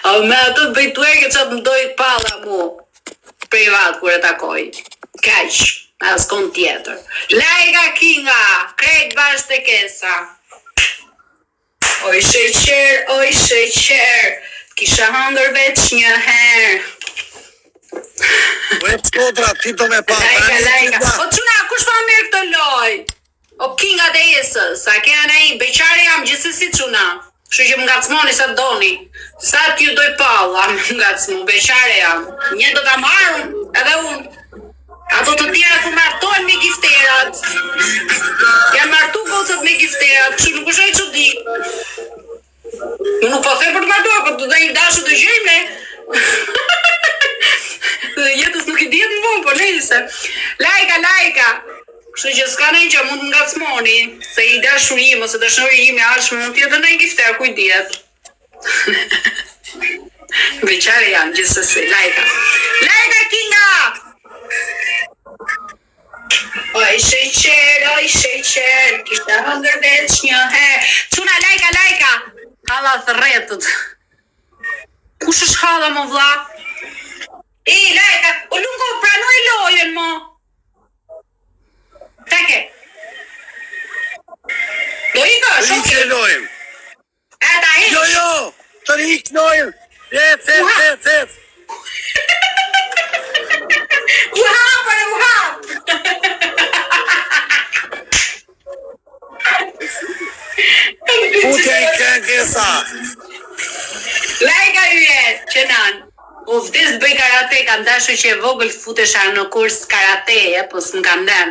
Me ato bëjtueke që të më dojtë pala mu privat kur e takoj. Kaq, as kon tjetër. Lajka Kinga, krejt bash të kesa. Oj sheqer, kisha hëngër veç një herë. Veç kotra, ti të me pa. Lajka. O quna, kush ma mirë këtë loj? O Kinga dhe jesës, sa kena ne i beqare jam gjithësësi quna. Kështu që më ngacmoni sa doni. Sa t'ju doj palla, më ngacmu, beqare jam. Një do t'a marrën, edhe unë. Ato të tjera të martojnë me gifterat. Janë martu gocët me gifterat, që nuk është e që di. Më nuk po them për të martuar, për të dhe i dashu të gjejmë, ne. Jetës nuk i djetë në vonë, po nejse. Lajka. Kështu që s'ka nejnë që mund të ngacmoni, se i dashurim, ose dashurim e arshme, mund t'jetë në një gifter, kuj djetë. Beqare janë, gjithësësi, Lajka Kinga! Oj sheqer, kishta hëngër veç një herë. Quna, Lajka! Hala thërretët. Kush është hala, më vlla? Lajka, o lungo, pranoj lojën, mo. Teke. Do i ka, shumë. Ikë lojën. Ta ish. Jo, të ikë lojën. Cet. U hap. Putja i këngesa. Lajka yje, qenan. U vdes bëj karate, kam dashur që e vogël futesha në kurs karate, po s'm kam den.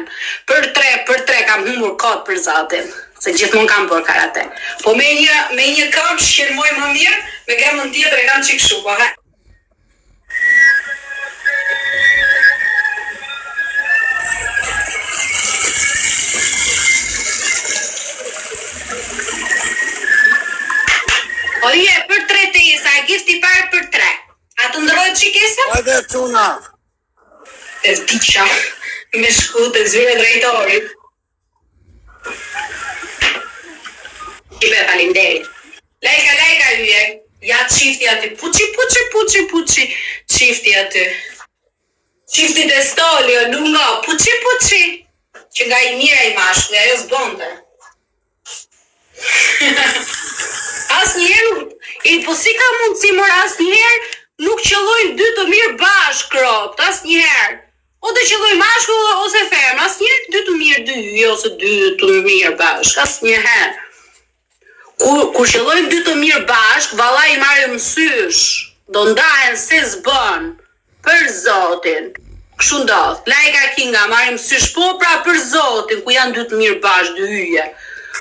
Për tre kam humur kot për zotin, se gjithmonë kam bërë karate. Po me një kam që qelmoj më mirë, me kemën tjetër e kam qik shu, po ha. O je, për tre të isa, gifti parë për tre. A të ndrojt që kesa? Ajde, quna. E vdiqa, me shku të zyre drejtorit. Ibe, falinderit. Lajka yje, ja qifti aty, puqi. Qifti aty. Qifti të stoli, o lunga, puqi. Që nga i mira i mashku, ajo s'bonte. As njerë, po si ka mundësi mor as njerë, nuk qëllojnë dy të mirë bashkë kropt, as njerë. O të qëllojnë mashku ose fermë, as njerë dy të mirë dy, ose dy të mirë bashkë, as njerë. Kur qëllojnë dy të mirë bashkë, vala i marrë mësysh, do ndahen se zbën, për zotin. Kështu ndodh, Lajka Kinga marrë mësysh, po pra për zotin, ku janë dy të mirë bashkë, dy hyje,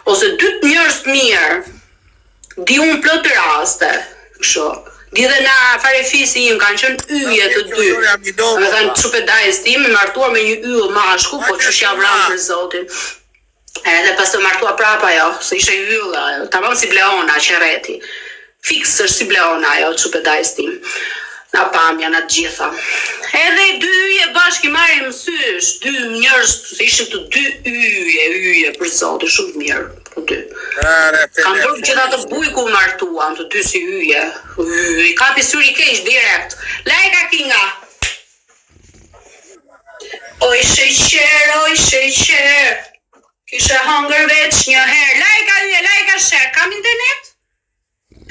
ose dy të njërës të mirë. Di unë plot të raste, kështu. Di dhe na farefisi im kanë qenë yje të dy. Me thënë çupedajës tim, me martuar me një yll mashku, po që shja vran për zotin. Edhe pas të martua prapa jo, se ishe yll ajo, tamam si Bleona qereti. Fiks është si Bleona ajo çupedajës tim. Na pamja na gjitha. Edhe i dy yje bashkë i marrin mësysh, dy njerëz, ishin të dy yje për zotin, shumë mirë. Kam bërë gjitha të bujku martuan, të dy si yje. I kapi syri keq direkt. Lajka Kinga. Oj sheqer, kisha hëngër veç një herë. Lajka yje, Lajka sher, kam internet?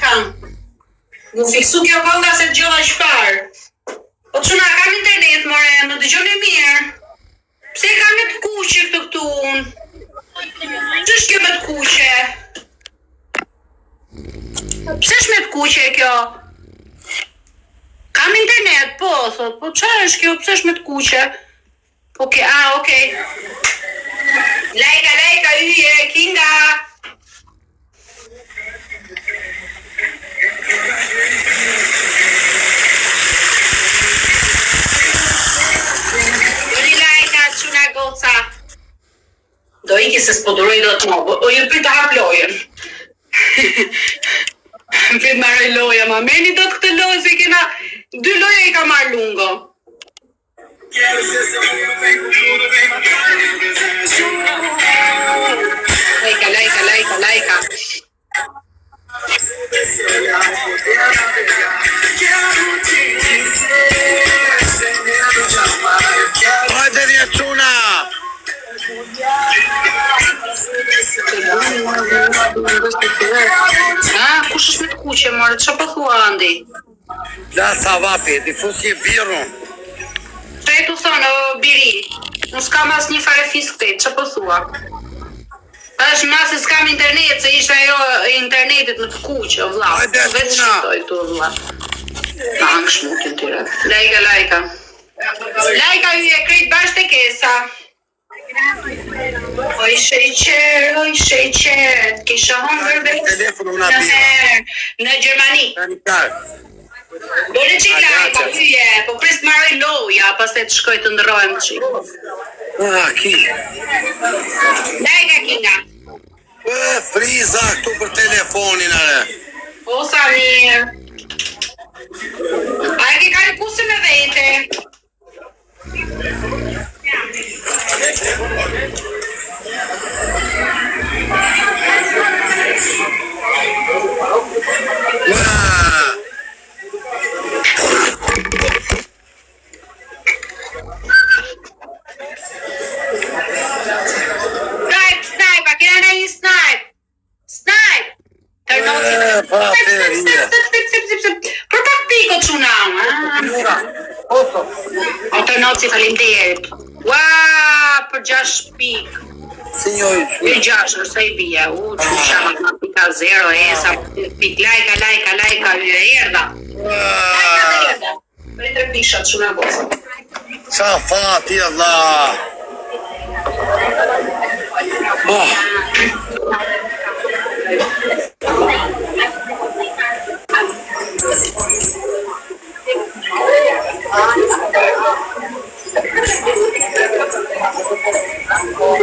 Kam. Mu fiksu kjo konga se të gjova shpar. Po quna, kam internet, more, në të gjone mirë. Pse kam e të kuqe këtu unë? Qësh kjo me të kuqe? Pse është me të kuqe kjo? Kam internet, po, thot, po qa është kjo, pse është me të kuqe? Okej. Lajka yje, Kinga. Do iki se s'poduroj do të mobo. O ju prit të hap lojën. Prit marroj loja, ma meni do të këtë lojë, se kena 2 loja i ka marrë lungo. Lajka. keqe, more, që po thua, Andi? La sa vapi, di fusi birun. Që e tu thonë, o biri, unë s'kam as një fare fisk të, që po thua? Tash nëse s'kam internet, se ishte ajo internetit në të kuqe, o vlla. Hajde, Vetë Tuna. shqitoj tu, vlla. Angë shmukin tyre. Lajka. Lajka ju e krejt bashkë të kesa. Oj sheqer, kisha hongër vetë Telefonu na në bira. herë, në Gjermani. Tani kar. Dole qik lajka, hyje, po pres të marroj loja, pas të shkoj të ndërojmë qik. Ki. Lajka kinga. Friza këtu për telefonin are. O sa mirë. A e ke ka një kusë me vete? Snipe, a kena një snipe. Për praktiko që una, o të noci falimderit. Ua, për 6 pik. Signori. Për 6, nërsa i bia. Që shama nga pika 0, sa pik, lajka, erda. Për 3 pishat që una bosa. Qa fati Allah.